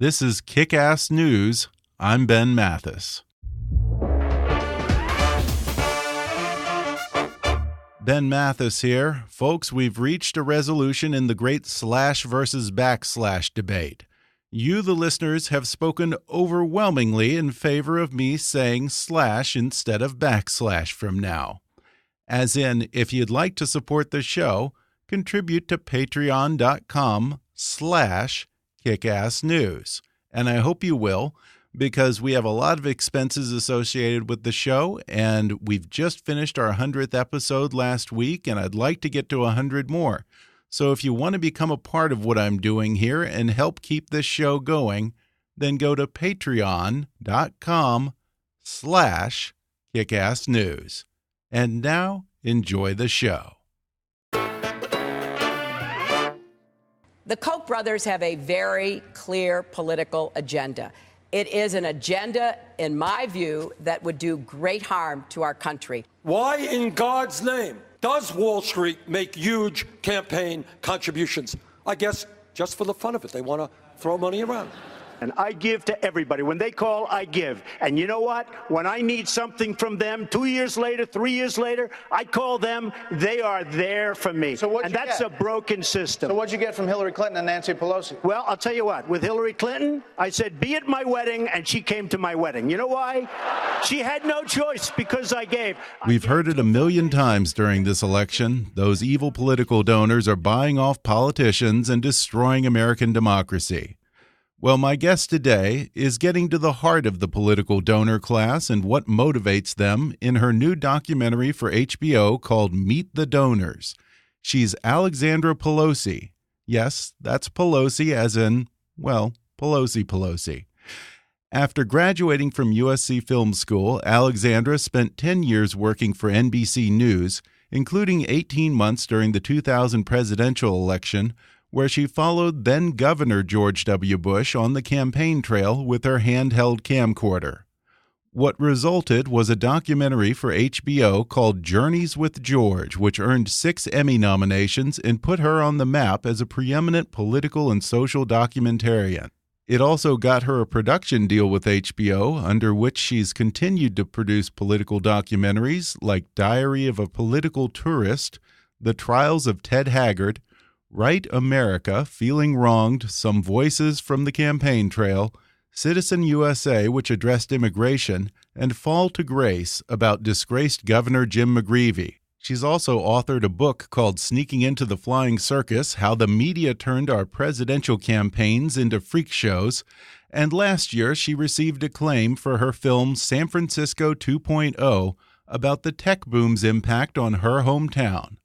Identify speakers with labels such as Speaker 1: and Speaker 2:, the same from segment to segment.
Speaker 1: This is Kick-Ass News. I'm Ben Mathis. Ben Mathis here. Folks, we've reached a resolution in the great slash versus backslash debate. You, the listeners, have spoken overwhelmingly in favor of me saying slash instead of backslash from now. As in, if you'd like to support the show, contribute to patreon.com/kickassnews. And I hope you will, because we have a lot of expenses associated with the show, and we've just finished our 100th episode last week, and I'd like to get to 100 more. So if you want to become a part of what I'm doing here and help keep this show going, then go to patreon.com/kickassnews. And now, enjoy the show.
Speaker 2: The Koch brothers have a very clear political agenda. It is an agenda, in my view, that would do great harm to our country.
Speaker 3: Why in God's name does Wall Street make huge campaign contributions? I guess just for the fun of it. They want to throw money around.
Speaker 4: And I give to everybody. When they call, I give. And you know what? When I need something from them, 2 years later, 3 years later, I call them. They are there for me. And that's a broken system.
Speaker 5: So what'd you get from Hillary Clinton and Nancy Pelosi?
Speaker 4: Well, I'll tell you what. With Hillary Clinton, I said, be at my wedding, and she came to my wedding. You know why? She had no choice because I gave.
Speaker 1: We've heard it a million times during this election. Those evil political donors are buying off politicians and destroying American democracy. Well, my guest today is getting to the heart of the political donor class and what motivates them in her new documentary for HBO called Meet the Donors. She's Alexandra Pelosi. Yes, that's Pelosi as in, well, Pelosi. After graduating from USC Film School, Alexandra spent 10 years working for NBC News, including 18 months during the 2000 presidential election, where she followed then-Governor George W. Bush on the campaign trail with her handheld camcorder. What resulted was a documentary for HBO called Journeys with George, which earned 6 Emmy nominations and put her on the map as a preeminent political and social documentarian. It also got her a production deal with HBO, under which she's continued to produce political documentaries like Diary of a Political Tourist, The Trials of Ted Haggard, Right America, Feeling Wronged, Some Voices from the Campaign Trail, Citizen USA, which addressed immigration, and Fall to Grace, about disgraced Governor Jim McGreevey. She's also authored a book called Sneaking into the Flying Circus, How the Media Turned Our Presidential Campaigns into Freak Shows, and last year she received acclaim for her film San Francisco 2.0, about the tech boom's impact on her hometown.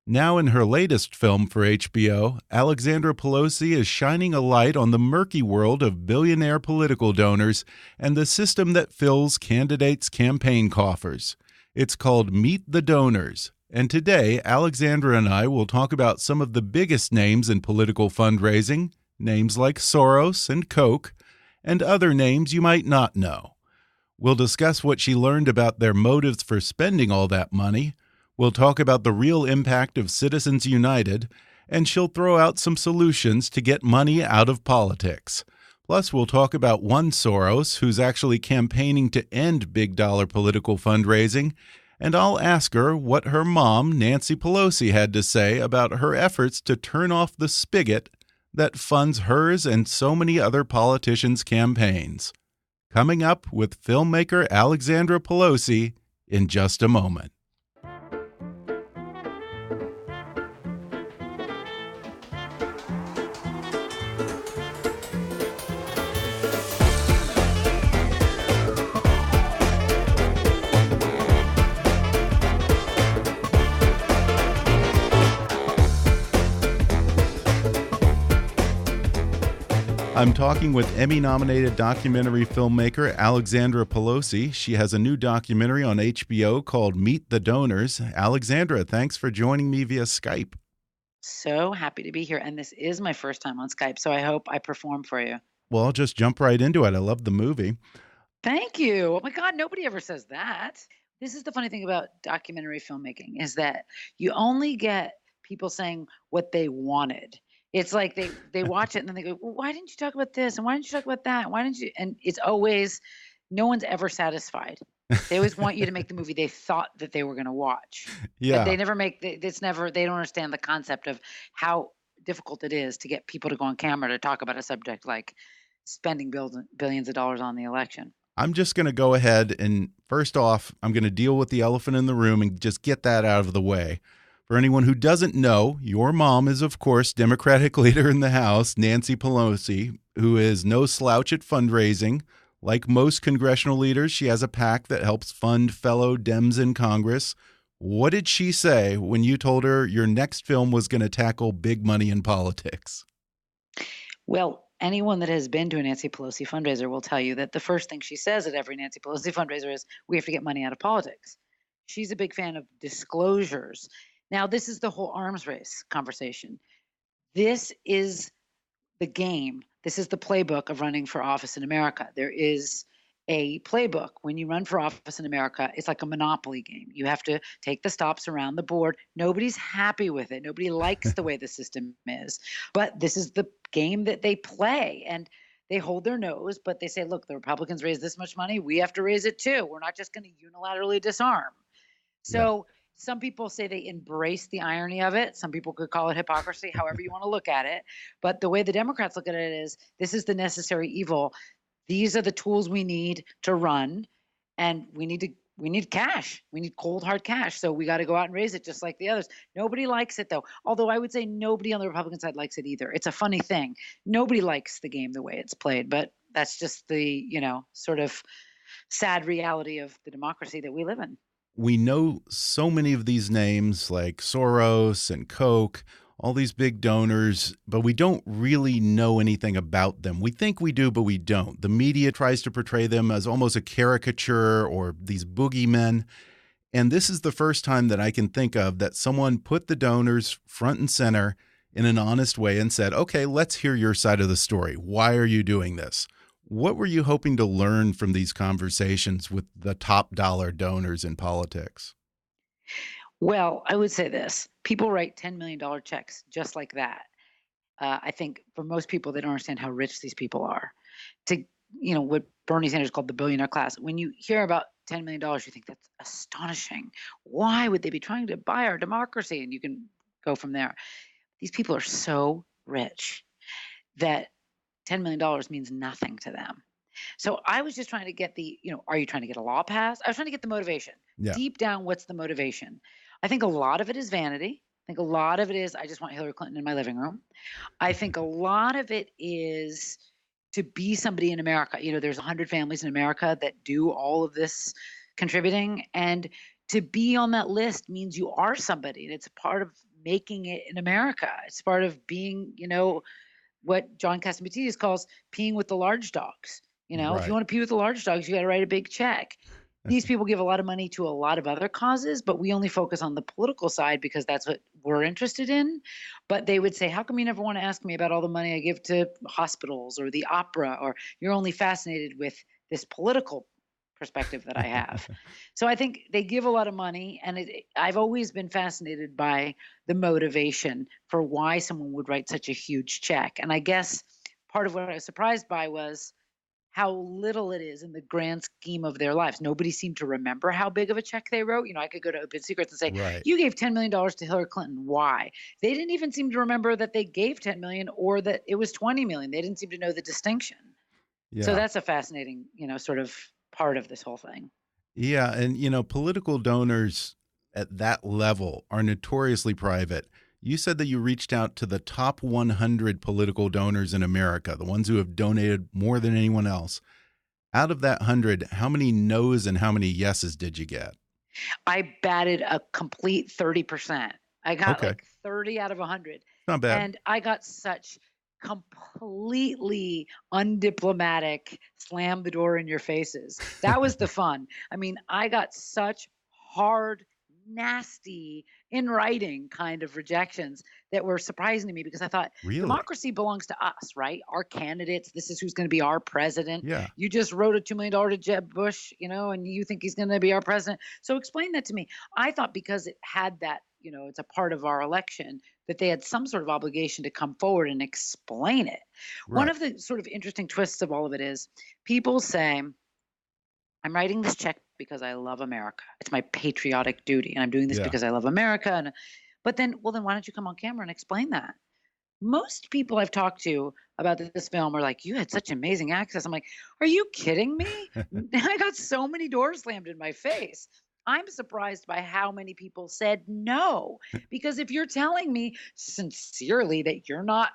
Speaker 1: Now in her latest film for HBO, Alexandra Pelosi is shining a light on the murky world of billionaire political donors and the system that fills candidates' campaign coffers. It's called Meet the Donors, and today Alexandra and I will talk about some of the biggest names in political fundraising, names like Soros and Koch, and other names you might not know. We'll discuss what she learned about their motives for spending all that money. We'll talk about the real impact of Citizens United, and she'll throw out some solutions to get money out of politics. Plus, we'll talk about one Soros who's actually campaigning to end big-dollar political fundraising, and I'll ask her what her mom, Nancy Pelosi, had to say about her efforts to turn off the spigot that funds hers and so many other politicians' campaigns. Coming up with filmmaker Alexandra Pelosi in just a moment. I'm talking with Emmy-nominated documentary filmmaker Alexandra Pelosi. She has a new documentary on HBO called Meet the Donors. Alexandra, thanks for joining me via Skype.
Speaker 6: So happy to be here. And this is my first time on Skype, so I hope I perform for you.
Speaker 1: Well, I'll just jump right into it. I love the movie.
Speaker 6: Thank you. Oh my God, nobody ever says that. This is the funny thing about documentary filmmaking is that you only get people saying what they wanted. It's like they watch it and then they go, well, why didn't you talk about this? And why didn't you talk about that? Why didn't you? And it's always, no one's ever satisfied. They always want you to make the movie they thought that they were going to watch.
Speaker 1: Yeah.
Speaker 6: But they never make they don't understand the concept of how difficult it is to get people to go on camera to talk about a subject like spending billions of dollars on the election.
Speaker 1: I'm just going to go ahead and first off, I'm going to deal with the elephant in the room and just get that out of the way. For anyone who doesn't know, your mom is, of course, Democratic leader in the House, Nancy Pelosi, who is no slouch at fundraising. Like most congressional leaders, she has a PAC that helps fund fellow Dems in Congress. What did she say when you told her your next film was going to tackle big money in politics?
Speaker 6: Well, anyone that has been to a Nancy Pelosi fundraiser will tell you that the first thing she says at every Nancy Pelosi fundraiser is, we have to get money out of politics. She's a big fan of disclosures. Now, this is the whole arms race conversation. This is the game. This is the playbook of running for office in America. There is a playbook. When you run for office in America, it's like a monopoly game. You have to take the stops around the board. Nobody's happy with it. Nobody likes the way the system is. But this is the game that they play. And they hold their nose, but they say, look, the Republicans raise this much money. We have to raise it too. We're not just going to unilaterally disarm. So some people say they embrace the irony of it. Some people could call it hypocrisy, however you want to look at it. But the way the Democrats look at it is, this is the necessary evil. These are the tools we need to run, and we need cash. We need cold, hard cash. So we got to go out and raise it just like the others. Nobody likes it, though. Although I would say nobody on the Republican side likes it either. It's a funny thing. Nobody likes the game the way it's played, but that's just the, sort of sad reality of the democracy that we live in.
Speaker 1: We know so many of these names like Soros and Koch, all these big donors, but we don't really know anything about them. We think we do, but we don't. The media tries to portray them as almost a caricature or these boogeymen. And this is the first time that I can think of that someone put the donors front and center in an honest way and said, okay, let's hear your side of the story. Why are you doing this? What were you hoping to learn from these conversations with the top dollar donors in politics?
Speaker 6: Well, I would say this. People write $10 million checks just like that. I think for most people, they don't understand how rich these people are. What Bernie Sanders called the billionaire class. When you hear about $10 million, you think that's astonishing. Why would they be trying to buy our democracy? And you can go from there. These people are so rich that $10 million means nothing to them. So I was just trying to get are you trying to get a law passed? I was trying to get the motivation.
Speaker 1: Yeah.
Speaker 6: Deep down, what's the motivation? I think a lot of it is vanity. I think a lot of it is, I just want Hillary Clinton in my living room. I think a lot of it is to be somebody in America. There's 100 families in America that do all of this contributing. And to be on that list means you are somebody. And it's a part of making it in America. It's part of being, what John Catsimatidis calls peeing with the large dogs.
Speaker 1: Right.
Speaker 6: If you want to pee with the large dogs, you got to write a big check. These people give a lot of money to a lot of other causes, but we only focus on the political side because that's what we're interested in. But they would say, how come you never want to ask me about all the money I give to hospitals or the opera, or you're only fascinated with this political perspective that I have? So I think they give a lot of money, and I've always been fascinated by the motivation for why someone would write such a huge check. And I guess part of what I was surprised by was how little it is in the grand scheme of their lives. Nobody seemed to remember how big of a check they wrote. I could go to Open Secrets and say,
Speaker 1: right,
Speaker 6: you gave $10 million to Hillary Clinton. Why? They didn't even seem to remember that they gave $10 million or that it was $20 million. They didn't seem to know the distinction.
Speaker 1: Yeah.
Speaker 6: So that's a fascinating, sort of part of this whole thing.
Speaker 1: Yeah. And, political donors at that level are notoriously private. You said that you reached out to the top 100 political donors in America, the ones who have donated more than anyone else. Out of that 100, how many no's and how many yeses did you get?
Speaker 6: I batted a complete 30%. I got like 30 out of 100.
Speaker 1: Not bad.
Speaker 6: And I got such completely undiplomatic, slam the door in your faces. That was the fun. I mean, I got such hard, nasty, in writing kind of rejections that were surprising to me, because I thought,
Speaker 1: really?
Speaker 6: Democracy belongs to us, right? Our candidates, this is who's going to be our president.
Speaker 1: Yeah.
Speaker 6: You just wrote a $2 million to Jeb Bush, and you think he's going to be our president. So explain that to me. I thought because it had that, it's a part of our election, that they had some sort of obligation to come forward and explain it. One
Speaker 1: Right.
Speaker 6: of the sort of interesting twists of all of it is people say, I'm writing this check because I love America. It's my patriotic duty. And I'm doing this
Speaker 1: Yeah.
Speaker 6: because I love America. But then, well, then why don't you come on camera and explain that? Most people I've talked to about this film are like, you had such amazing access. I'm like, are you kidding me? I got so many doors slammed in my face. I'm surprised by how many people said no. Because if you're telling me sincerely that you're not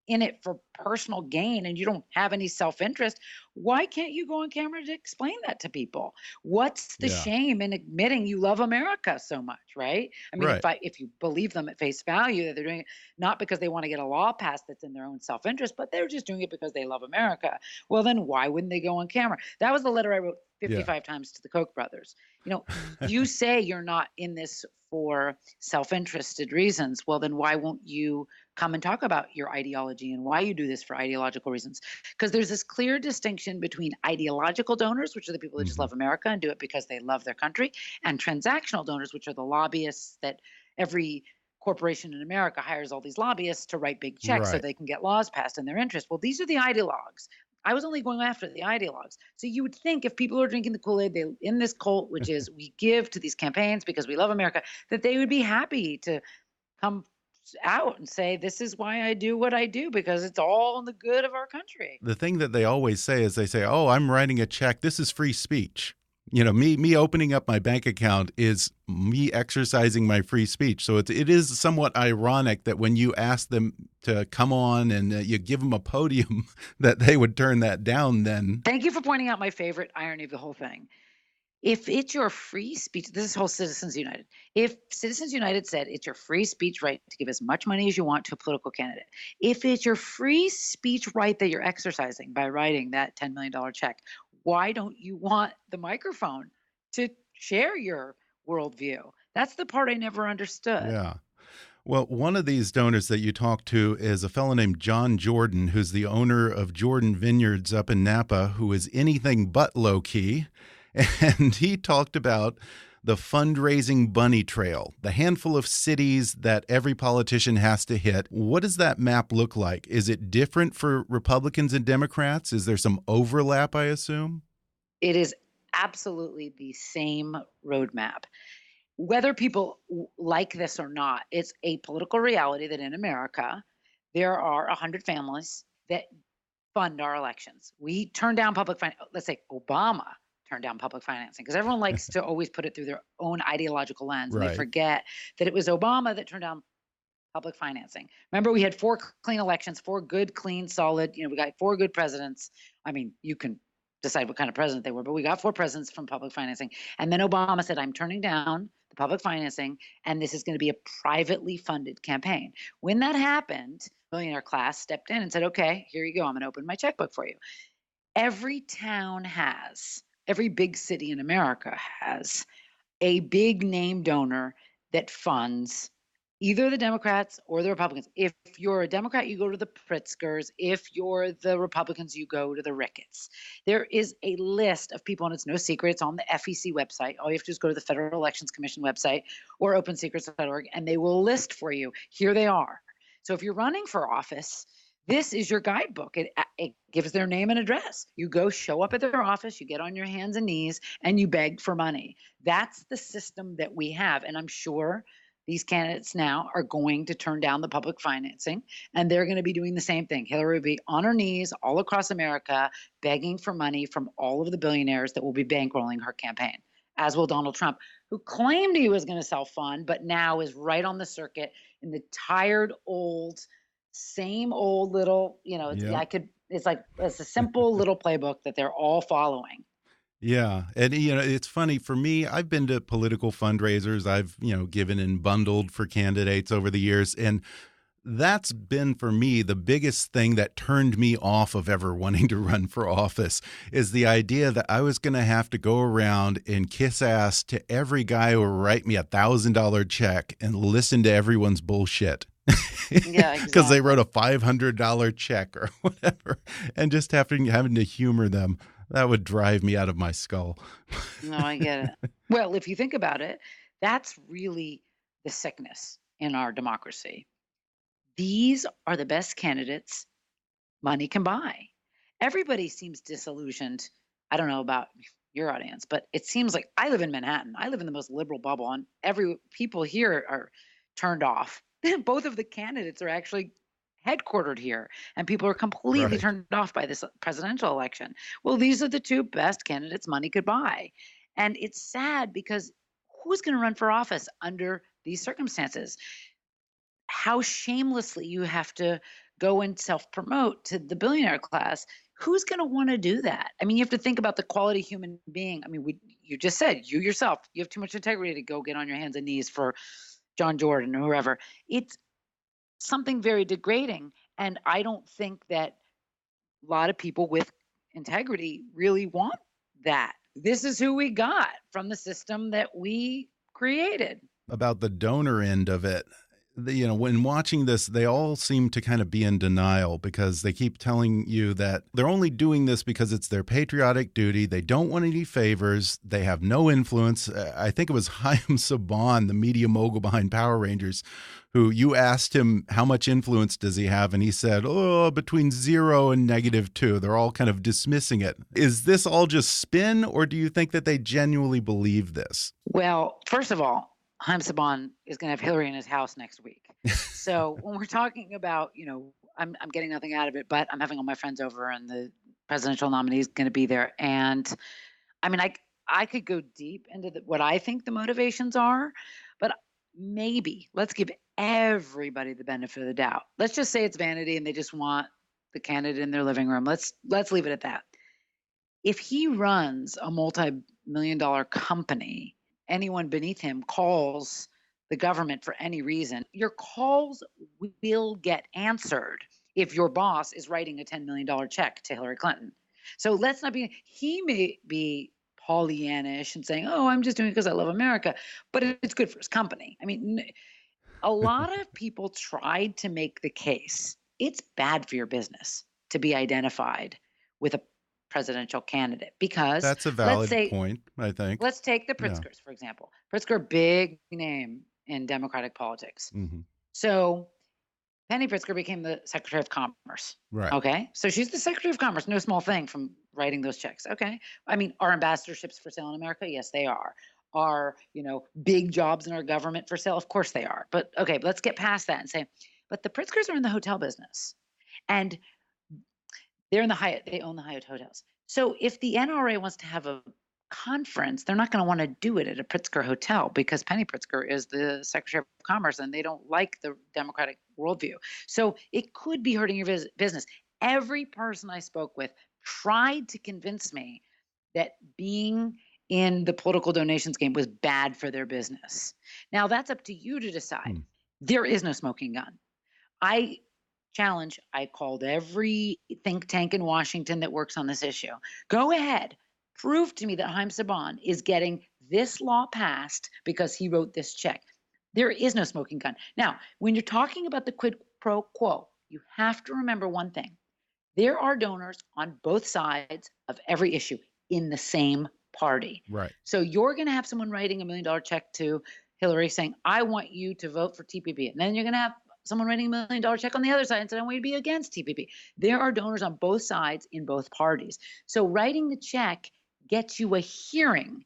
Speaker 6: in it for personal gain and you don't have any self-interest, why can't you go on camera to explain that to people? What's the
Speaker 1: Yeah.
Speaker 6: shame in admitting you love America so much, right? I mean,
Speaker 1: Right.
Speaker 6: if you believe them at face value that they're doing it not because they want to get a law passed that's in their own self-interest, but they're just doing it because they love America, well, then why wouldn't they go on camera? That was the letter I wrote 55 times to the Koch brothers. You say you're not in this for self-interested reasons. Well, then why won't you come and talk about your ideology and why you do this for ideological reasons? Because there's this clear distinction between ideological donors, which are the people that just love America and do it because they love their country, and transactional donors, which are the lobbyists that every corporation in America hires all these lobbyists to write big checks so
Speaker 1: Right.
Speaker 6: they can get laws passed in their interest. Well, these are the ideologues. I was only going after the ideologues. So you would think if people are drinking the Kool-Aid, they in this cult, which is we give to these campaigns because we love America, that they would be happy to come out and say, this is why I do what I do, because it's all in the good of our country.
Speaker 1: The thing that they always say is they say, "Oh, I'm writing a check. This is free speech." Me opening up my bank account is me exercising my free speech. So it is somewhat ironic that when you ask them to come on and you give them a podium, that they would turn that down then.
Speaker 6: Thank you for pointing out my favorite irony of the whole thing. If it's your free speech, this is whole Citizens United. If Citizens United said it's your free speech right to give as much money as you want to a political candidate, if it's your free speech right that you're exercising by writing that $10 million check, why don't you want the microphone to share your worldview? That's the part I never understood.
Speaker 1: Yeah. Well, one of these donors that you talked to is a fellow named John Jordan, who's the owner of Jordan Vineyards up in Napa, who is anything but low key. And he talked about the fundraising bunny trail, the handful of cities that every politician has to hit. What does that map look like? Is it different for Republicans and Democrats? Is there some overlap, I assume?
Speaker 6: It is absolutely the same roadmap. Whether people like this or not, it's a political reality that in America, there are 100 families that fund our elections. We turn down public finance. Let's say Obama turned down public financing because everyone likes to always put it through their own ideological lens. And they forget that it was Obama that turned down public financing. Remember, we had 4 clean elections, 4 good, clean, solid, we got 4 good presidents. I mean, you can decide what kind of president they were, but we got 4 presidents from public financing. And then Obama said, I'm turning down the public financing, and this is going to be a privately funded campaign. When that happened, billionaire class stepped in and said, okay, here you go. I'm going to open my checkbook for you. Every town has, every big city in America has a big name donor that funds either the Democrats or the Republicans. If you're a Democrat, you go to the Pritzkers. If you're the Republicans, you go to the Ricketts. There is a list of people, and it's no secret. It's on the FEC website. All you have to do is go to the Federal Elections Commission website or opensecrets.org, and they will list for you. Here they are. So if you're running for office, this is your guidebook. It gives their name and address. You go show up at their office, you get on your hands and knees, and you beg for money. That's the system that we have. And I'm sure these candidates now are going to turn down the public financing, and they're going to be doing the same thing. Hillary will be on her knees all across America, begging for money from all of the billionaires that will be bankrolling her campaign, as will Donald Trump, who claimed he was going to self-fund, but now is right on the circuit in the tired old, same old little, it's a simple little playbook that they're all following.
Speaker 1: Yeah. And, it's funny for me. I've been to political fundraisers. I've, given and bundled for candidates over the years. And that's been for me the biggest thing that turned me off of ever wanting to run for office is the idea that I was going to have to go around and kiss ass to every guy who would write me $1,000 check and listen to everyone's bullshit.
Speaker 6: Yeah, exactly.
Speaker 1: Because they wrote a $500 check or whatever, and just having to humor them. That would drive me out of my skull.
Speaker 6: No, I get it. Well, if you think about it, that's really the sickness in our democracy. These are the best candidates money can buy. Everybody seems disillusioned. I don't know about your audience, but it seems like I live in Manhattan. I live in the most liberal bubble, and people here are turned off. Both of the candidates are actually headquartered here, and people are completely
Speaker 1: Right.
Speaker 6: turned off by this presidential election. Well, these are the two best candidates money could buy. And it's sad because who's going to run for office under these circumstances? How shamelessly you have to go and self-promote to the billionaire class. Who's going to want to do that? I mean, you have to think about the quality human being. I mean, you just said, you yourself, you have too much integrity to go get on your hands and knees for John Jordan or whoever. It's something very degrading. And I don't think that a lot of people with integrity really want that. This is who we got from the system that we created.
Speaker 1: About the donor end of it, when watching this, they all seem to kind of be in denial because they keep telling you that they're only doing this because it's their patriotic duty. They don't want any favors. They have no influence. I think it was Chaim Saban, the media mogul behind Power Rangers, who you asked him how much influence does he have, and he said, oh, between 0 and -2. They're all kind of dismissing it. Is this all just spin, or do you think that they genuinely believe this?
Speaker 6: Well, first of all, Chaim Saban is going to have Hillary in his house next week. So when we're talking about, I'm getting nothing out of it, but I'm having all my friends over and the presidential nominee is going to be there. And I mean, I could go deep into what I think the motivations are, but maybe let's give everybody the benefit of the doubt. Let's just say it's vanity and they just want the candidate in their living room. Let's leave it at that. If he runs a multi-million-dollar company, anyone beneath him calls the government for any reason, your calls will get answered if your boss is writing a $10 million check to Hillary Clinton. So let's not he may be Pollyannish and saying, oh, I'm just doing it because I love America, but it's good for his company. I mean, a lot of people tried to make the case it's bad for your business to be identified with a presidential candidate because
Speaker 1: that's a valid point, I think.
Speaker 6: Let's take the Pritzkers, for example. Pritzker, big name in Democratic politics.
Speaker 1: Mm-hmm.
Speaker 6: So Penny Pritzker became the Secretary of Commerce.
Speaker 1: Right.
Speaker 6: Okay. So she's the Secretary of Commerce. No small thing from writing those checks. Okay. I mean, are ambassadorships for sale in America? Yes, they are. Are, big jobs in our government for sale? Of course they are. But okay, let's get past that and say, but the Pritzkers are in the hotel business. And they're in the Hyatt. They own the Hyatt hotels. So if the NRA wants to have a conference, they're not going to want to do it at a Pritzker hotel because Penny Pritzker is the Secretary of Commerce and they don't like the Democratic worldview. So it could be hurting your business. Every person I spoke with tried to convince me that being in the political donations game was bad for their business. Now that's up to you to decide. There is no smoking gun. I called every think tank in Washington that works on this issue. Go ahead, prove to me that Chaim Saban is getting this law passed because he wrote this check. There is no smoking gun. Now, when you're talking about the quid pro quo, you have to remember one thing. There are donors on both sides of every issue in the same party.
Speaker 1: Right.
Speaker 6: So you're going to have someone writing $1 million check to Hillary saying, I want you to vote for TPP. And then you're going to have someone writing $1 million check on the other side and saying, I want you to be against TPP. There are donors on both sides in both parties. So writing the check gets you a hearing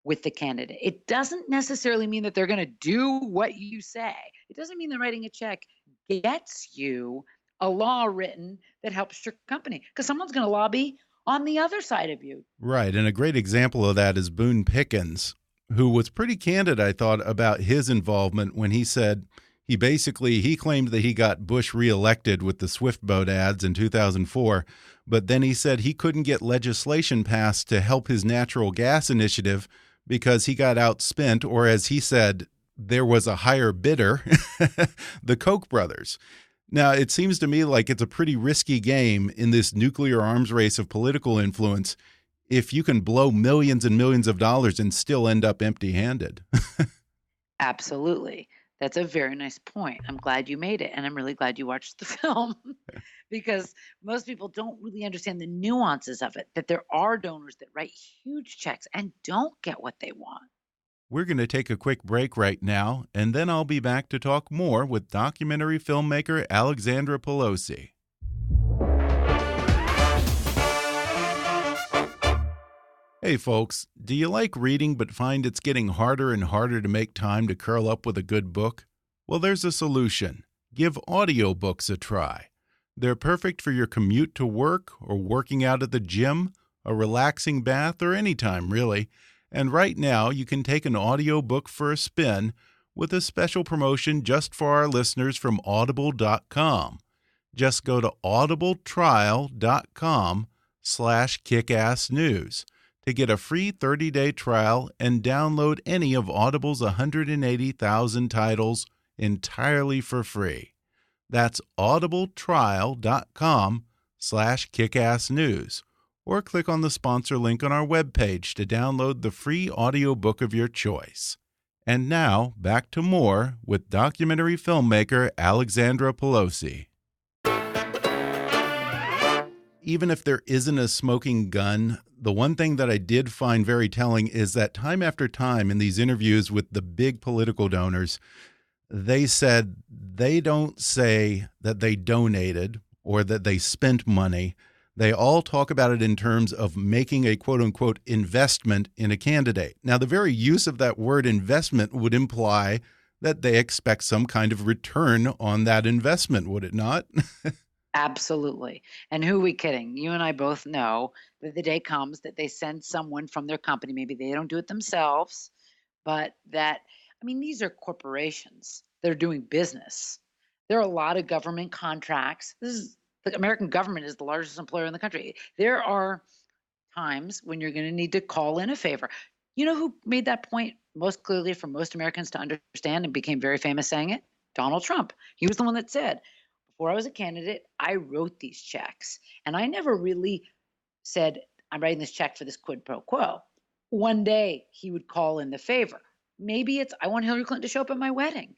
Speaker 6: with the candidate. It doesn't necessarily mean that they're going to do what you say. It doesn't mean that writing a check gets you a law written that helps your company because someone's going to lobby on the other side of you.
Speaker 1: Right. And a great example of that is Boone Pickens, who was pretty candid, I thought, about his involvement when he said he claimed that he got Bush reelected with the Swift boat ads in 2004. But then he said he couldn't get legislation passed to help his natural gas initiative because he got outspent, or as he said, there was a higher bidder, the Koch brothers. Now, it seems to me like it's a pretty risky game in this nuclear arms race of political influence if you can blow millions and millions of dollars and still end up empty-handed.
Speaker 6: Absolutely. That's a very nice point. I'm glad you made it, and I'm really glad you watched the film because most people don't really understand the nuances of it, that there are donors that write huge checks and don't get what they want.
Speaker 1: We're going to take a quick break right now, and then I'll be back to talk more with documentary filmmaker Alexandra Pelosi. Hey folks, do you like reading but find it's getting harder and harder to make time to curl up with a good book? Well, there's a solution. Give audiobooks a try. They're perfect for your commute to work or working out at the gym, a relaxing bath, or any time really. And right now, you can take an audiobook for a spin with a special promotion just for our listeners from Audible.com. Just go to audibletrial.com/kickassnews to get a free 30-day trial and download any of Audible's 180,000 titles entirely for free. That's audibletrial.com/kickassnews. Or click on the sponsor link on our webpage to download the free audiobook of your choice. And now, back to more with documentary filmmaker Alexandra Pelosi. Even if there isn't a smoking gun, the one thing that I did find very telling is that time after time in these interviews with the big political donors, they said they don't say that they donated or that they spent money. They all talk about it in terms of making a quote-unquote investment in a candidate. Now, the very use of that word investment would imply that they expect some kind of return on that investment, would it not?
Speaker 6: Absolutely. And who are we kidding? You and I both know that the day comes that they send someone from their company. Maybe they don't do it themselves, but these are corporations. They're doing business. There are a lot of government contracts. The American government is the largest employer in the country. There are times when you're going to need to call in a favor. You know who made that point most clearly for most Americans to understand and became very famous saying it? Donald Trump. He was the one that said, before I was a candidate, I wrote these checks. And I never really said, I'm writing this check for this quid pro quo. One day he would call in the favor. Maybe it's, I want Hillary Clinton to show up at my wedding.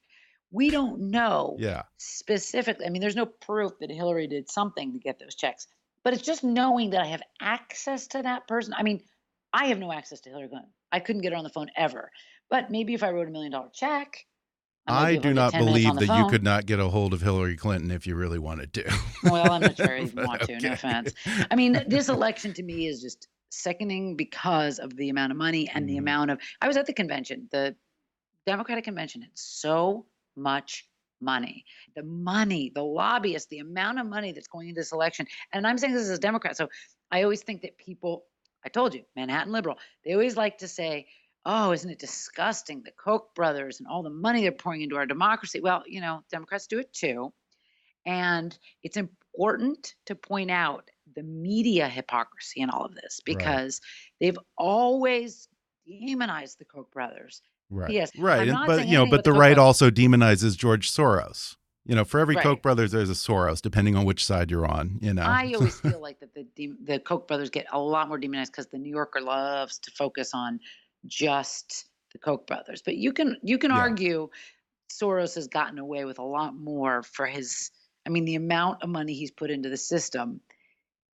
Speaker 6: We don't know specifically. I mean, there's no proof that Hillary did something to get those checks, but it's just knowing that I have access to that person. I mean, I have no access to Hillary Clinton. I couldn't get her on the phone ever. But maybe if I wrote $1 million check,
Speaker 1: I do not believe that you could not get a hold of Hillary Clinton if you really wanted to.
Speaker 6: Well, I'm not sure I even want to.
Speaker 1: Okay.
Speaker 6: No offense. I mean, this election to me is just sickening because of the amount of money and the amount of. I was at the convention. The Democratic convention had so much money. The money, the lobbyists, the amount of money that's going into this election. And I'm saying this as a Democrat. So I always think that people, I told you, Manhattan liberal, they always like to say, oh, isn't it disgusting, the Koch brothers and all the money they're pouring into our democracy? Well, Democrats do it too. And it's important to point out the media hypocrisy in all of this because they've always demonized the Koch brothers.
Speaker 1: Right.
Speaker 6: Yes.
Speaker 1: Right. But the right also demonizes George Soros. For every Koch brothers, there's a Soros, depending on which side you're on.
Speaker 6: I always feel like that the Koch brothers get a lot more demonized because the New Yorker loves to focus on just the Koch brothers. But you can argue Soros has gotten away with a lot more for the amount of money he's put into the system.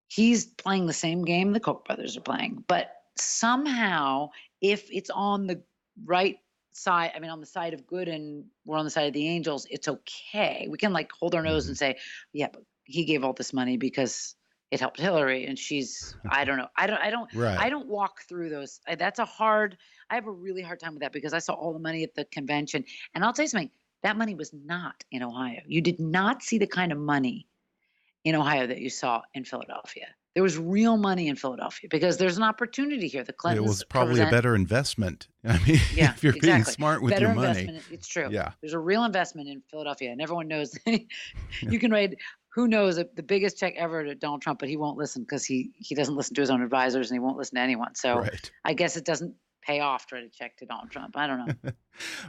Speaker 6: He's playing the same game the Koch brothers are playing. But somehow, if it's on the right side, on the side of good and we're on the side of the angels, it's okay. We can hold our nose and say, yeah, but he gave all this money because it helped Hillary and she's, I don't know. I don't walk through those. I have a really hard time with that because I saw all the money at the convention. And I'll tell you something, that money was not in Ohio. You did not see the kind of money in Ohio that you saw in Philadelphia. There was real money in Philadelphia because there's an opportunity here. The Clintons
Speaker 1: it was probably a better investment. If you're being smart with your money.
Speaker 6: It's true.
Speaker 1: Yeah.
Speaker 6: There's a real investment in Philadelphia, and everyone knows. You can write, who knows, the biggest check ever to Donald Trump, but he won't listen because he doesn't listen to his own advisors and he won't listen to anyone. So I guess it doesn't pay off to write a check to Donald Trump. I don't know.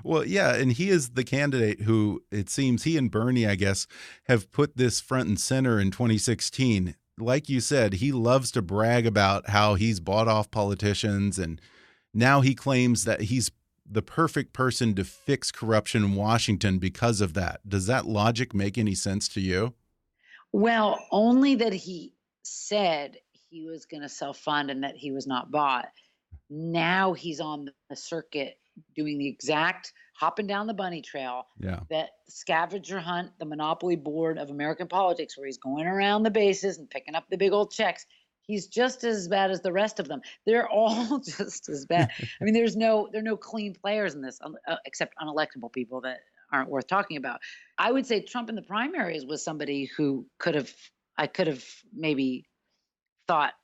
Speaker 1: Well, yeah, and he is the candidate who, it seems, he and Bernie, I guess, have put this front and center in 2016. Like you said, he loves to brag about how he's bought off politicians, and now he claims that he's the perfect person to fix corruption in Washington because of that. Does that logic make any sense to you?
Speaker 6: Well, only that he said he was going to self-fund and that he was not bought. Now he's on the circuit doing the exact hopping down the bunny trail, that scavenger hunt, the monopoly board of American politics, where he's going around the bases and picking up the big old checks. He's just as bad as the rest of them. They're all just as bad. I mean, there are no clean players in this, except unelectable people that aren't worth talking about. I would say Trump in the primaries was somebody who I could have maybe thought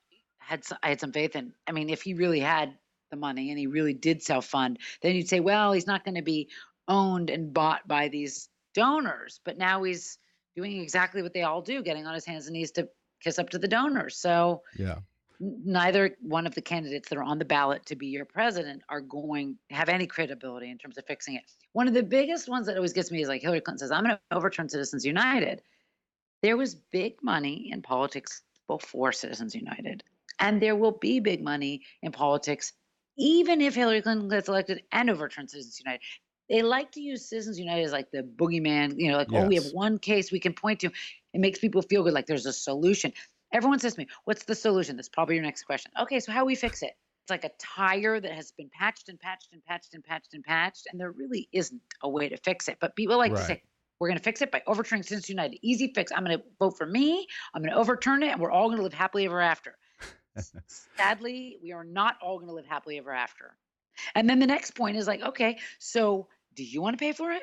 Speaker 6: I had some faith in. I mean, if he really had the money and he really did self-fund, then you'd say, well, he's not going to be owned and bought by these donors. But now he's doing exactly what they all do, getting on his hands and knees to kiss up to the donors. So neither one of the candidates that are on the ballot to be your president are going to have any credibility in terms of fixing it. One of the biggest ones that always gets me is like Hillary Clinton says, I'm going to overturn Citizens United. There was big money in politics before Citizens United, and there will be big money in politics even if Hillary Clinton gets elected and overturns Citizens United. They like to use Citizens United as like the boogeyman, oh, we have one case we can point to. It makes people feel good, like there's a solution. Everyone says to me, what's the solution? That's probably your next question. Okay, so how we fix it? It's like a tire that has been patched and patched and patched and patched and patched, and there really isn't a way to fix it. But people like to say, we're going to fix it by overturning Citizens United. Easy fix. I'm going to vote for me. I'm going to overturn it, and we're all going to live happily ever after. Sadly, we are not all going to live happily ever after. And then the next point is like, okay, so do you want to pay for it?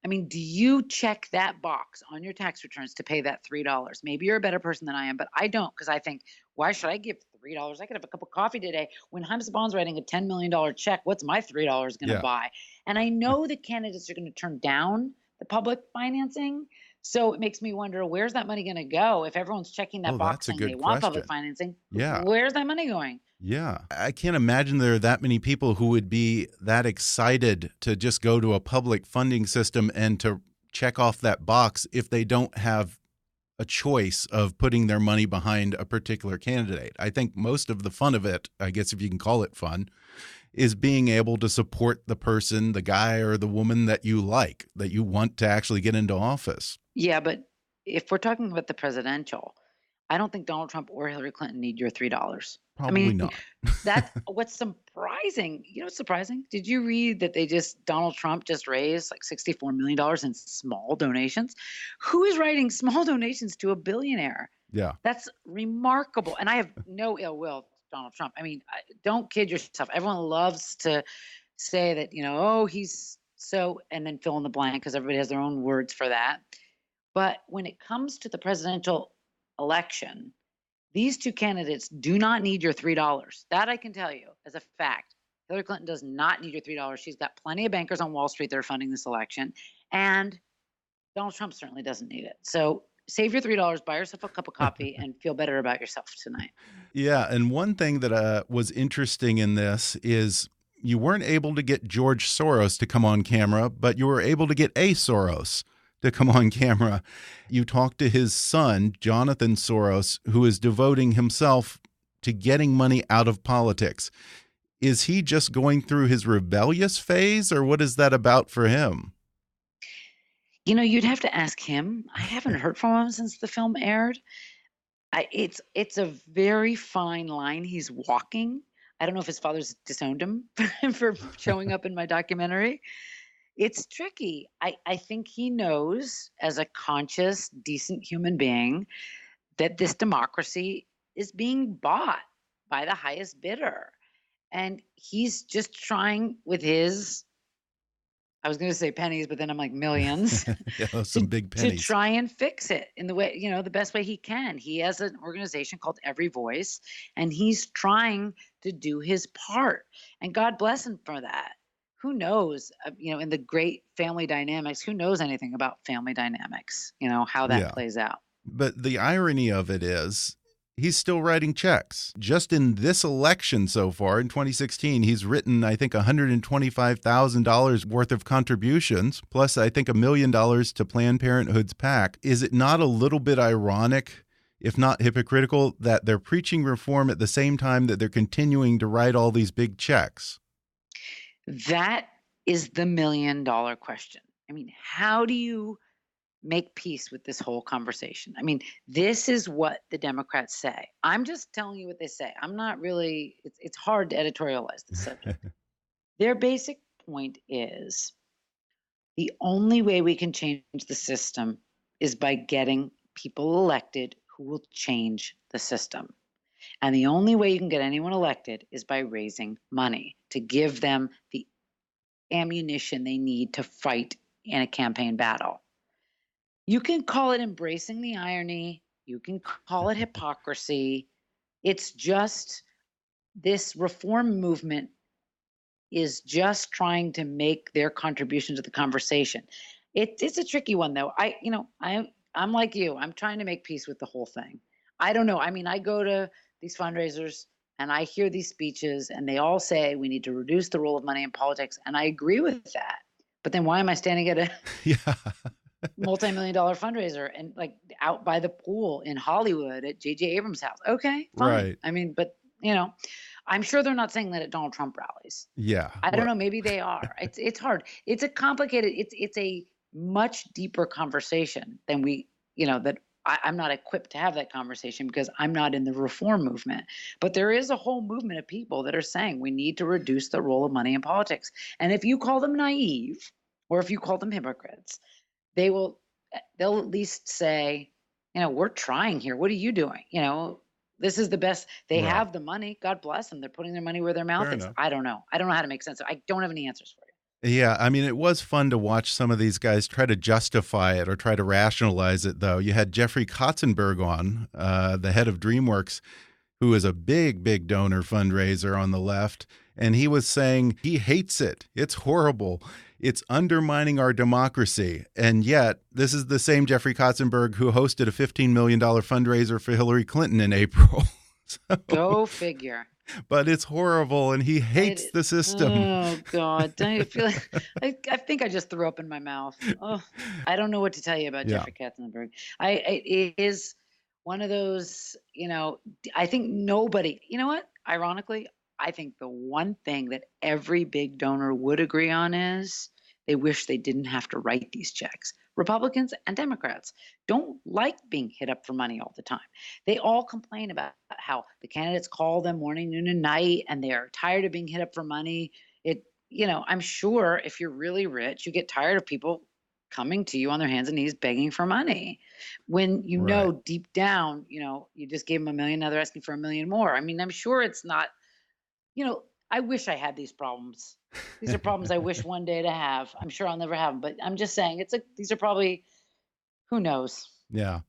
Speaker 6: I mean, do you check that box on your tax returns to pay that $3? Maybe you're a better person than I am, but I don't, because I think, why should I give $3? I could have a cup of coffee today. When James Bond's writing a $10 million check, what's my $3 going to buy? And I know the candidates are going to turn down the public financing. So it makes me wonder, where's that money going to go? If everyone's checking that box saying they want public financing, where's that money going?
Speaker 1: Yeah. I can't imagine there are that many people who would be that excited to just go to a public funding system and to check off that box if they don't have a choice of putting their money behind a particular candidate. I think most of the fun of it, I guess if you can call it fun, is being able to support the person, the guy or the woman that you like, that you want to actually get into office. Yeah,
Speaker 6: but if we're talking about the presidential, I don't think Donald Trump or Hillary Clinton need your $3.
Speaker 1: Probably not.
Speaker 6: That's what's surprising. You know what's surprising? Did you read that Donald Trump just raised like $64 million in small donations? Who is writing small donations to a billionaire?
Speaker 1: Yeah.
Speaker 6: That's remarkable. And I have no ill will to Donald Trump. I mean, don't kid yourself. Everyone loves to say that, oh, he's so, and then fill in the blank because everybody has their own words for that. But when it comes to the presidential election, these two candidates do not need your $3. That I can tell you as a fact. Hillary Clinton does not need your $3. She's got plenty of bankers on Wall Street that are funding this election. And Donald Trump certainly doesn't need it. So save your $3, buy yourself a cup of coffee, and feel better about yourself tonight.
Speaker 1: Yeah. And one thing that was interesting in this is you weren't able to get George Soros to come on camera, but you were able to get a Soros to come on camera. You talked to his son, Jonathan Soros, who is devoting himself to getting money out of politics. Is he just going through his rebellious phase, or what is that about for him?
Speaker 6: You'd have to ask him. I haven't heard from him since the film aired. It's a very fine line he's walking. I don't know if his father's disowned him for showing up in my documentary. It's tricky. I think he knows, as a conscious, decent human being, that this democracy is being bought by the highest bidder. And he's just trying with his, I was going to say pennies, but then I'm like millions.
Speaker 1: Yeah, some big pennies.
Speaker 6: To try and fix it in the way, the best way he can. He has an organization called Every Voice, and he's trying to do his part. And God bless him for that. Who knows, in the great family dynamics, who knows anything about family dynamics, how that plays out.
Speaker 1: But the irony of it is he's still writing checks. Just in this election so far, in 2016, he's written, I think, $125,000 worth of contributions, plus I think $1 million to Planned Parenthood's PAC. Is it not a little bit ironic, if not hypocritical, that they're preaching reform at the same time that they're continuing to write all these big checks?
Speaker 6: That is the $1 million question. I mean, how do you make peace with this whole conversation? I mean, this is what the Democrats say. I'm just telling you what they say. I'm not really, it's hard to editorialize the subject. Their basic point is the only way we can change the system is by getting people elected who will change the system. And the only way you can get anyone elected is by raising money to give them the ammunition they need to fight in a campaign battle. You can call it embracing the irony. You can call it hypocrisy. It's just this reform movement is just trying to make their contribution to the conversation. It's a tricky one, though. I'm like you. I'm trying to make peace with the whole thing. I don't know. I mean, I go to these fundraisers and I hear these speeches and they all say we need to reduce the role of money in politics. And I agree with that. But then why am I standing at a multi-million-dollar fundraiser and like out by the pool in Hollywood at J.J. Abrams' house? Okay, fine.
Speaker 1: Right.
Speaker 6: I mean, but I'm sure they're not saying that at Donald Trump rallies.
Speaker 1: Yeah.
Speaker 6: I don't know. Maybe they are. It's hard. It's a complicated, it's a much deeper conversation than that I'm not equipped to have that conversation because I'm not in the reform movement. But there is a whole movement of people that are saying we need to reduce the role of money in politics. And if you call them naive or if you call them hypocrites, they'll at least say, we're trying here. What are you doing? This is the best. They have the money. God bless them. They're putting their money where their mouth is. I don't know. I don't know how to make sense of it. I don't have any answers for you.
Speaker 1: Yeah, I mean, it was fun to watch some of these guys try to justify it or try to rationalize it, though. You had Jeffrey Katzenberg on, the head of DreamWorks, who is a big, big donor fundraiser on the left, and he was saying he hates it. It's horrible. It's undermining our democracy. And yet, this is the same Jeffrey Katzenberg who hosted a $15 million fundraiser for Hillary Clinton in April.
Speaker 6: Go figure.
Speaker 1: But it's horrible, and he hates the system.
Speaker 6: Oh, God. Don't you feel like I think I just threw up in my mouth. Oh, I don't know what to tell you about Jeffrey Katzenberg. It is one of those, I think nobody, what? Ironically, I think the one thing that every big donor would agree on is they wish they didn't have to write these checks. Republicans and Democrats don't like being hit up for money all the time. They all complain about how the candidates call them morning, noon, and night, and they are tired of being hit up for money. I'm sure if you're really rich, you get tired of people coming to you on their hands and knees begging for money. When know deep down, you just gave them $1 million, now they're asking for $1 million more. I mean, I'm sure it's not, I wish I had these problems. These are problems I wish one day to have. I'm sure I'll never have them, but I'm just saying these are probably, who knows?
Speaker 1: Yeah.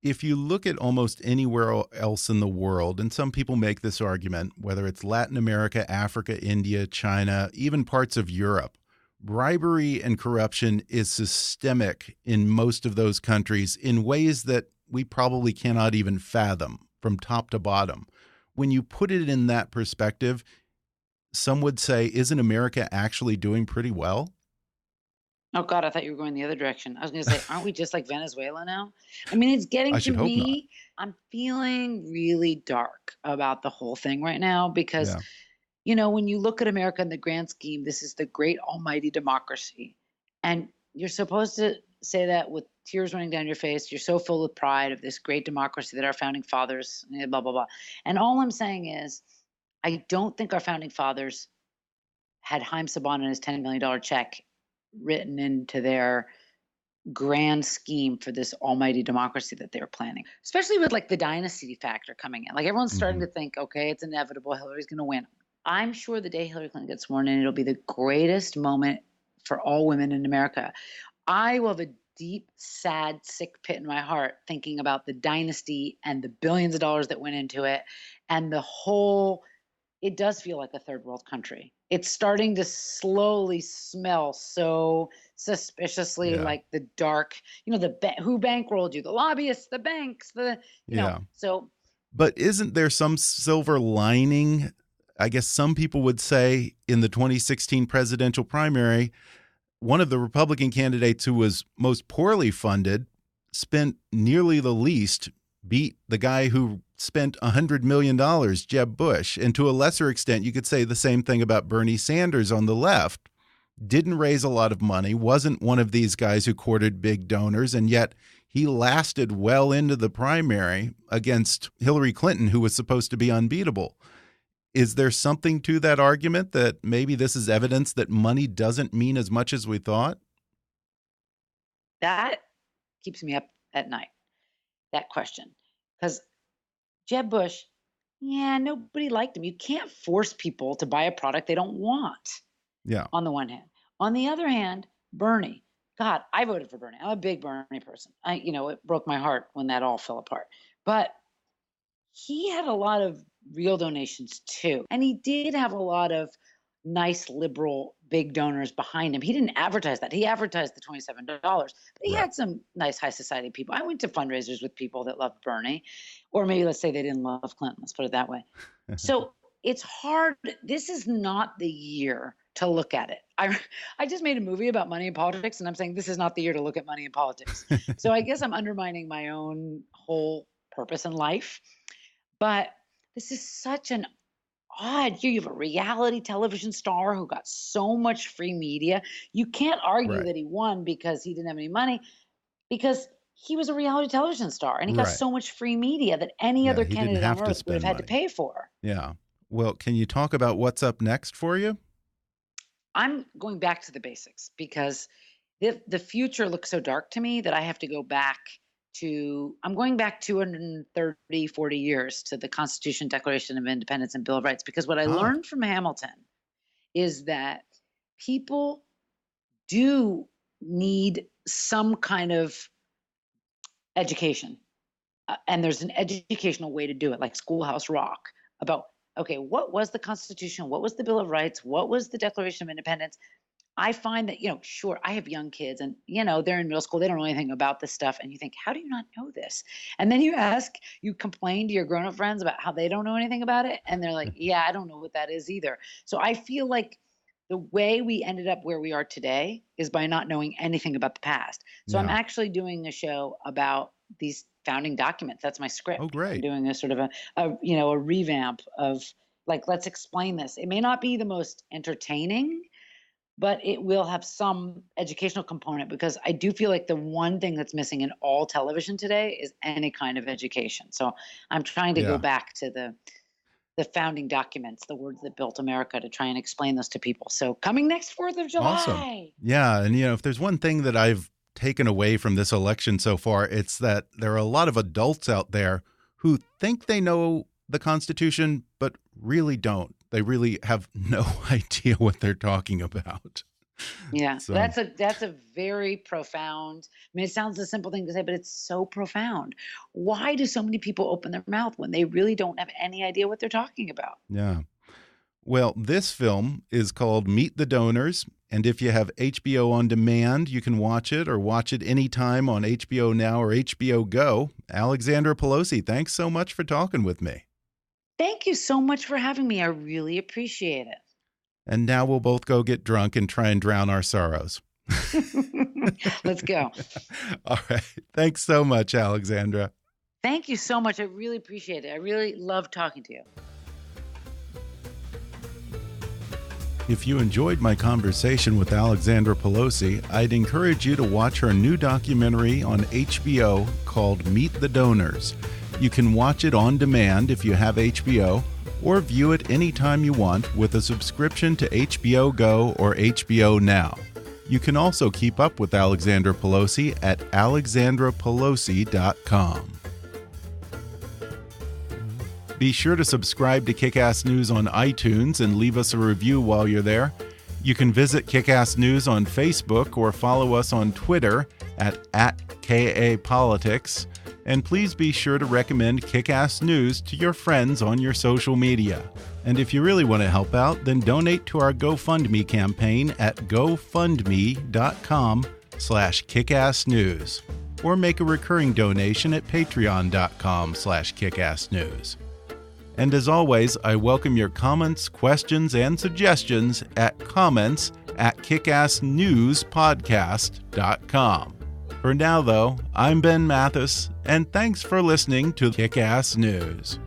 Speaker 1: If you look at almost anywhere else in the world, and some people make this argument, whether it's Latin America, Africa, India, China, even parts of Europe, bribery and corruption is systemic in most of those countries in ways that we probably cannot even fathom from top to bottom. When you put it in that perspective, some would say, isn't America actually doing pretty well?
Speaker 6: Oh, God, I thought you were going the other direction. I was going to say, aren't we just like Venezuela now? I mean, it's getting to me. I'm feeling really dark about the whole thing right now because, when you look at America in the grand scheme, this is the great almighty democracy. And you're supposed to say that with tears running down your face. You're so full of pride of this great democracy that our founding fathers, blah, blah, blah. And all I'm saying is, I don't think our founding fathers had Haim Saban and his $10 million check written into their grand scheme for this almighty democracy that they were planning, especially with like the dynasty factor coming in. Like everyone's starting to think, okay, it's inevitable. Hillary's going to win. I'm sure the day Hillary Clinton gets sworn in, it'll be the greatest moment for all women in America. I will have a deep, sad, sick pit in my heart thinking about the dynasty and the billions of dollars that went into it and the whole. It does feel like a third world country. It's starting to slowly smell so suspiciously like the dark, who bankrolled you, the lobbyists, the banks, so.
Speaker 1: But isn't there some silver lining? I guess some people would say in the 2016 presidential primary, one of the Republican candidates who was most poorly funded spent nearly the least, beat the guy who spent $100 million, Jeb Bush. And to a lesser extent, you could say the same thing about Bernie Sanders on the left. Didn't raise a lot of money, wasn't one of these guys who courted big donors, and yet he lasted well into the primary against Hillary Clinton, who was supposed to be unbeatable. Is there something to that argument that maybe this is evidence that money doesn't mean as much as we thought?
Speaker 6: That keeps me up at night, that question. Because Jeb Bush, yeah, nobody liked him. You can't force people to buy a product they don't want.
Speaker 1: Yeah.
Speaker 6: On the one hand. On the other hand, Bernie. God, I voted for Bernie. I'm a big Bernie person. It broke my heart when that all fell apart. But he had a lot of real donations too. And he did have a lot of nice, liberal, big donors behind him. He didn't advertise that. He advertised the $27, but he had some nice high society people. I went to fundraisers with people that loved Bernie, or maybe let's say they didn't love Clinton. Let's put it that way. So it's hard. This is not the year to look at it. I just made a movie about money and politics, and I'm saying this is not the year to look at money and politics. So I guess I'm undermining my own whole purpose in life. But this is such an odd year. You have a reality television star who got so much free media. You can't argue that he won because he didn't have any money, because he was a reality television star and he got so much free media that any other candidate on earth would have had to pay for.
Speaker 1: Yeah. Well, can you talk about what's up next for you?
Speaker 6: I'm going back to the basics because the future looks so dark to me that I have to go back I'm going back 230, 40 years to the Constitution, Declaration of Independence, and Bill of Rights, because what I learned from Hamilton is that people do need some kind of education. And there's an educational way to do it, like Schoolhouse Rock, about, okay, what was the Constitution? What was the Bill of Rights? What was the Declaration of Independence? I find that, sure, I have young kids and, they're in middle school. They don't know anything about this stuff. And you think, how do you not know this? And then you complain to your grown-up friends about how they don't know anything about it. And they're like, yeah, I don't know what that is either. So I feel like the way we ended up where we are today is by not knowing anything about the past. So I'm actually doing a show about these founding documents. That's my script.
Speaker 1: Oh, great.
Speaker 6: I'm doing a sort of a revamp of, like, let's explain this. It may not be the most entertaining, but it will have some educational component, because I do feel like the one thing that's missing in all television today is any kind of education. So I'm trying to go back to the founding documents, the words that built America, to try and explain those to people. So coming next 4th of July.
Speaker 1: Awesome. Yeah. And, if there's one thing that I've taken away from this election so far, it's that there are a lot of adults out there who think they know the Constitution, but really don't. They really have no idea what they're talking about.
Speaker 6: Yeah, so that's a very profound. I mean, it sounds a simple thing to say, but it's so profound. Why do so many people open their mouth when they really don't have any idea what they're talking about?
Speaker 1: Yeah. Well, this film is called Meet the Donors, and if you have HBO on demand, you can watch it or watch it anytime on HBO Now or HBO Go. Alexandra Pelosi, thanks so much for talking with me.
Speaker 6: Thank you so much for having me. I really appreciate it.
Speaker 1: And now we'll both go get drunk and try and drown our sorrows.
Speaker 6: Let's go.
Speaker 1: All right. Thanks so much, Alexandra.
Speaker 6: Thank you so much. I really appreciate it. I really love talking to you.
Speaker 1: If you enjoyed my conversation with Alexandra Pelosi, I'd encourage you to watch her new documentary on HBO called Meet the Donors. You can watch it on demand if you have HBO, or view it anytime you want with a subscription to HBO Go or HBO Now. You can also keep up with Alexandra Pelosi at alexandrapelosi.com. Be sure to subscribe to Kick-Ass News on iTunes and leave us a review while you're there. You can visit Kick-Ass News on Facebook or follow us on Twitter at KAPolitics. And please be sure to recommend Kick-Ass News to your friends on your social media. And if you really want to help out, then donate to our GoFundMe campaign at gofundme.com/kickassnews. Or make a recurring donation at patreon.com/kickassnews. And as always, I welcome your comments, questions, and suggestions at comments@kickassnewspodcast.com. For now, though, I'm Ben Mathis, and thanks for listening to Kick-Ass News.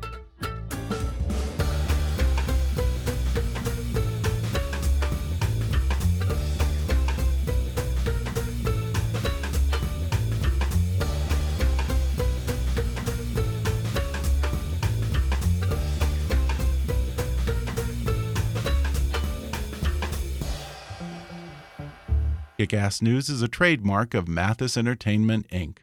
Speaker 1: Kickass News is a trademark of Mathis Entertainment, Inc.